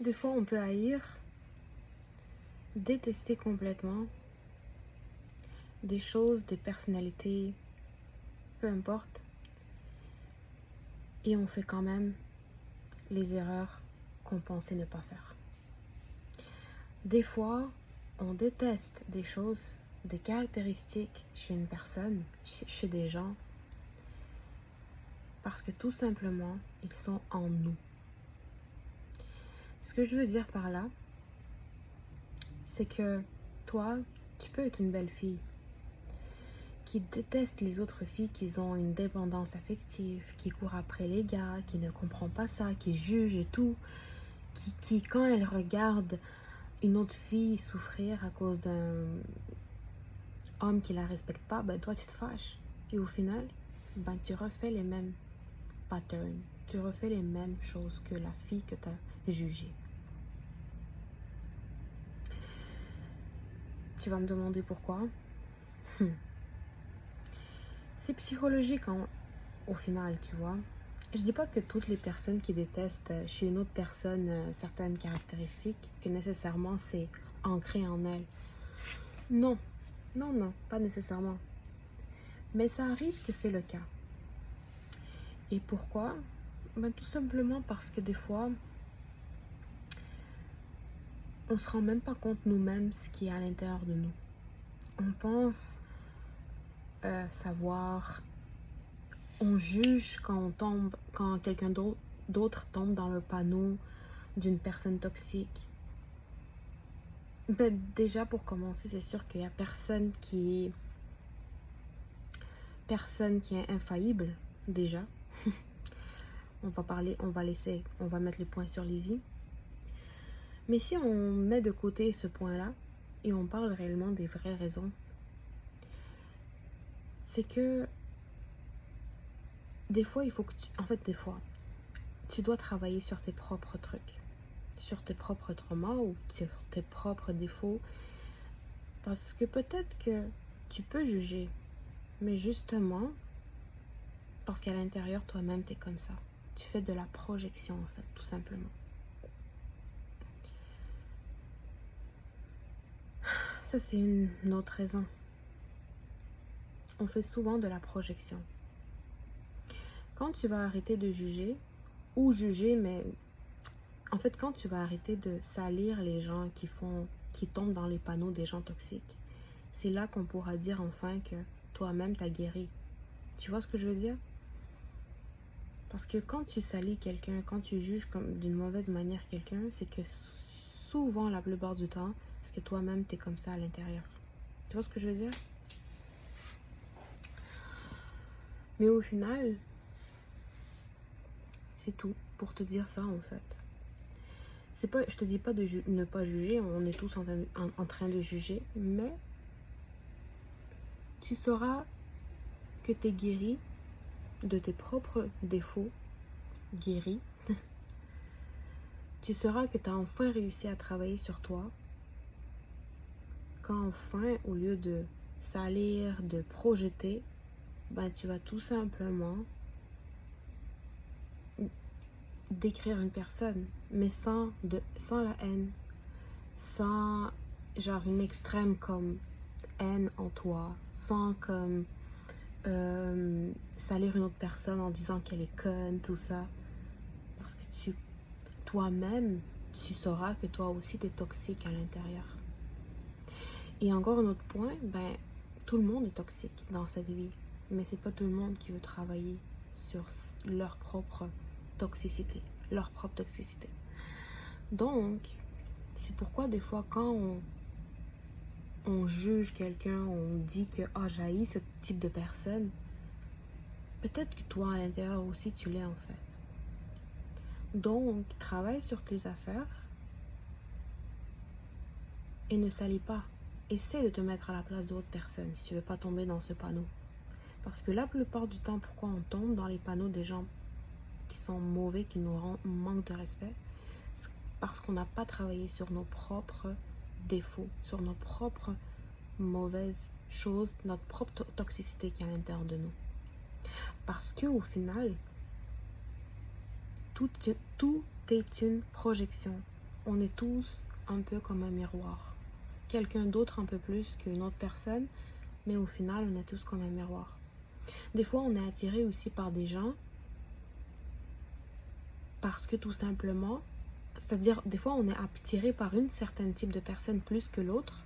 Des fois, on peut haïr, détester complètement des choses, des personnalités, peu importe, et on fait quand même les erreurs qu'on pensait ne pas faire. Des fois, on déteste des choses, des caractéristiques chez une personne, chez des gens, parce que tout simplement, ils sont en nous. Ce que je veux dire par là, c'est que toi, tu peux être une belle fille qui déteste les autres filles qui ont une dépendance affective, qui court après les gars, qui ne comprend pas ça, qui juge et tout, qui quand elle regarde une autre fille souffrir à cause d'un homme qui la respecte pas, ben toi tu te fâches. Puis au final, ben tu refais les mêmes patterns, tu refais les mêmes choses que la fille que tu as jugée. Tu vas me demander pourquoi. C'est psychologique au final, tu vois. Je dis pas que toutes les personnes qui détestent chez une autre personne certaines caractéristiques, que nécessairement c'est ancré en elle. Non, non, pas nécessairement. Mais ça arrive que c'est le cas. Et pourquoi? Ben, tout simplement parce que des fois, on se rend même pas compte nous-mêmes ce qui est à l'intérieur de nous. On pense savoir, on juge quand quelqu'un d'autre tombe dans le panneau d'une personne toxique. Ben, déjà pour commencer, c'est sûr qu'il y a personne qui est infaillible déjà. On va mettre les points sur les i. Mais si on met de côté ce point-là et on parle réellement des vraies raisons, c'est que des fois, tu dois travailler sur tes propres trucs, sur tes propres traumas ou sur tes propres défauts. Parce que peut-être que tu peux juger, mais justement, parce qu'à l'intérieur, toi-même, t'es comme ça. Tu fais de la projection, en fait, tout simplement. Ça, c'est une autre raison. On fait souvent de la projection. Quand tu vas arrêter de juger, ou juger, mais en fait, quand tu vas arrêter de salir les gens qui tombent dans les panneaux des gens toxiques, c'est là qu'on pourra dire enfin que toi-même t'as guéri. Tu vois ce que je veux dire? Parce que quand tu salis quelqu'un, quand tu juges comme d'une mauvaise manière quelqu'un, c'est que souvent, la plupart du temps, c'est que toi-même t'es comme ça à l'intérieur. Tu vois ce que je veux dire? Mais au final, c'est tout pour te dire ça en fait. Je te dis pas de ne pas juger, on est tous en train de juger, mais tu sauras que tu es guéri de tes propres défauts, guéri. Tu sauras que tu as enfin réussi à travailler sur toi, quand enfin, au lieu de salir, de projeter, ben tu vas tout simplement décrire une personne, mais sans la haine, sans genre une extrême comme haine en toi, sans comme salir une autre personne en disant qu'elle est conne, tout ça. Parce que toi-même, tu sauras que toi aussi t'es toxique à l'intérieur. Et encore un autre point, ben, tout le monde est toxique dans cette vie, mais c'est pas tout le monde qui veut travailler sur leur propre toxicité, Donc, c'est pourquoi des fois quand on juge quelqu'un, on dit que j'haïs ce type de personne, peut-être que toi à l'intérieur aussi tu l'es en fait. Donc, travaille sur tes affaires et ne salis pas. Essaie de te mettre à la place d'autres personnes si tu veux pas tomber dans ce panneau. Parce que la plupart du temps, pourquoi on tombe dans les panneaux des gens qui sont mauvais, qui nous manquent de respect, c'est parce qu'on n'a pas travaillé sur nos propres défauts, sur nos propres mauvaises choses, notre propre toxicité qui est à l'intérieur de nous. Parce que au final, tout est une projection. on est tous un peu comme un miroir. Quelqu'un d'autre un peu plus qu'une autre personne, mais au final, on est tous comme un miroir. Des fois, on est attiré aussi par des gens parce que tout simplement, c'est-à-dire des fois, on est attiré par une certaine type de personne plus que l'autre,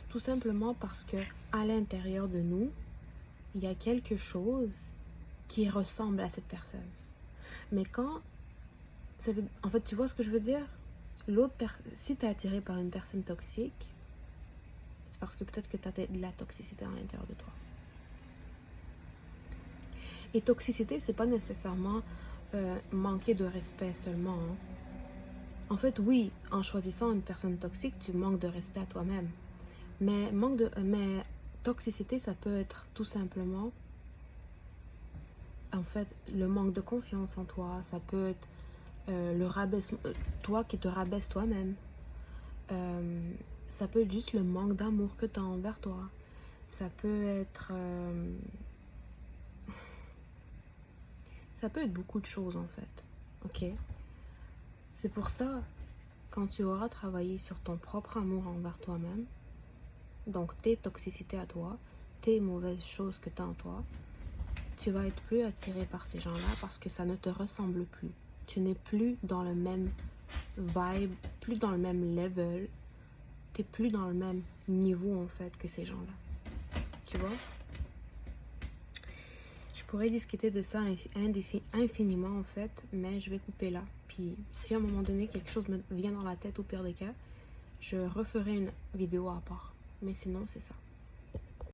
tout simplement parce que à l'intérieur de nous, il y a quelque chose qui ressemble à cette personne. Mais quand, en fait, tu vois ce que je veux dire? Si tu es attiré par une personne toxique, c'est parce que peut-être que tu as de la toxicité à l'intérieur de toi. Et toxicité, c'est pas nécessairement manquer de respect seulement. Hein. En fait, oui, en choisissant une personne toxique, tu manques de respect à toi-même. Mais toxicité, ça peut être tout simplement, en fait, le manque de confiance en toi. Ça peut être le rabaissement, toi qui te rabaisse toi-même. Ça peut être juste le manque d'amour que tu as envers toi. Ça peut être... ça peut être beaucoup de choses en fait. Ok? C'est pour ça, quand tu auras travaillé sur ton propre amour envers toi-même, donc tes toxicités à toi, tes mauvaises choses que tu as en toi, tu vas être plus attiré par ces gens-là parce que ça ne te ressemble plus. Tu n'es plus dans le même vibe, plus dans le même level, tu n'es plus dans le même niveau en fait que ces gens-là. Tu vois? Je pourrais discuter de ça infiniment en fait, mais je vais couper là. Puis si à un moment donné quelque chose me vient dans la tête, au pire des cas, je referai une vidéo à part. Mais sinon, c'est ça.